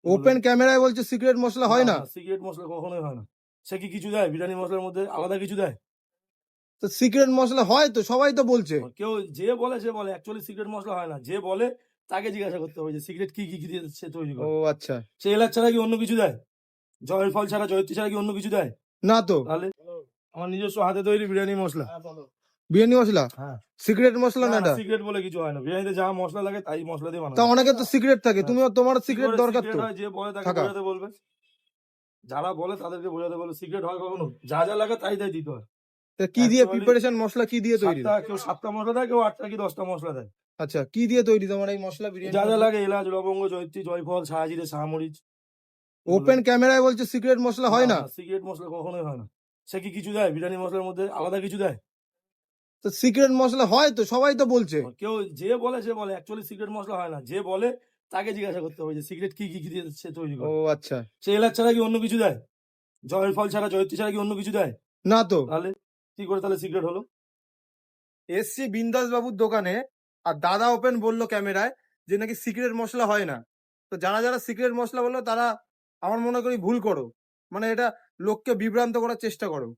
Open ক্যামেরায় বলছে secret মশলা হয় না। সিক্রেট মশলা কখনোই হয় না। সে কি কিছু দেয় বিরিয়ানি মশলার মধ্যে আলাদা কিছু দেয়? তো সিক্রেট মশলা হয় তো, সবাই তো বলছে। কেউ যে বলে সে বলে অ্যাকচুয়ালি সিক্রেট মশলা হয় না। যে বলে তাকে জিজ্ঞাসা করতে হবে যে সিক্রেট কি দিয়ে সে তৈরি ও করে। আচ্ছা। সে এলাচ ছাড়া কি অন্য কিছু দেয়? জয়ের ফল ছাড়া জয়িত্রী ছাড়া কি অন্য কিছু দেয়? না তো। তাহলে আমার নিজস্ব হাতে তৈরি বিরিয়ানি মশলা। বিরিয়ানি মশলা হ্যাঁ। সিক্রেট মশলা না না, এটা। সিক্রেট বলে কিছু হয় না। বিরিয়ানিতে যা মসলা লাগে তাই মসলা দিয়ে বানানো তা হয়। অনেকের তো সিক্রেট থাকে, হ্যাঁ। তুমিও তোমার কি সিক্রেট করে দরকার সিক্রেট তো হয়? যে বলে তাকে থাকা। বোঝাতে বলবে। যারা বলে তাদেরকে বোঝাতে বলবে। সিক্রেট হয় কখনো? যা লাগে তাই দিতে হয়। তা কি দিয়ে Actually প্রিপারেশন, মশলা কি দিয়ে তৈরি? কেউ ৭ টা মসলা দেয়, কেউ ৮ টা কি ১০ টা মসলা দেয়। আচ্ছা, কি দিয়ে তৈরি তোমার এই মশলা, বিরিয়ানি যা মশলা? লাগে এলাচ, লবঙ্গ, জয়িত্রী, জয়ফল, শাহজিরে, শাহমরিচ। ওপেন ক্যামেরায় বলছে সিক্রেট মশলা হয় না। সিক্রেট মশলা কখনোই হয় না। সে কি কিছু দেয় বিরিয়ানি মশলার মধ্যে আলাদা কিছু দেয়? তো সিক্রেট মশলা হয় তো, সবাই তো বলছে। কেউ যে বলে সে বলে অ্যাকচুয়ালি সিক্রেট মশলা হয় না। যে বলে তাকে জিজ্ঞাসা করতে হবে যে সিক্রেট কি দিয়ে সে তৈরি ও করে। আচ্ছা। সে এলাচ ছাড়া কি অন্য কিছু দেয়? জয়ের ফল ছাড়া জয়িত্রী ছাড়া কি অন্য কিছু দেয়? না তো। তাহলে কি করে তাহলে সিক্রেট হলো? এসছি বিন্দাস বাবুর দোকানে, আর দাদা ওপেন বললো ক্যামেরায় যে নাকি সিক্রেট মশলা হয় না। তো যারা যারা সিক্রেট মশলা বললো তারা আমার মনে করি ভুল করো, মানে এটা লোককে বিভ্রান্ত করার চেষ্টা করো।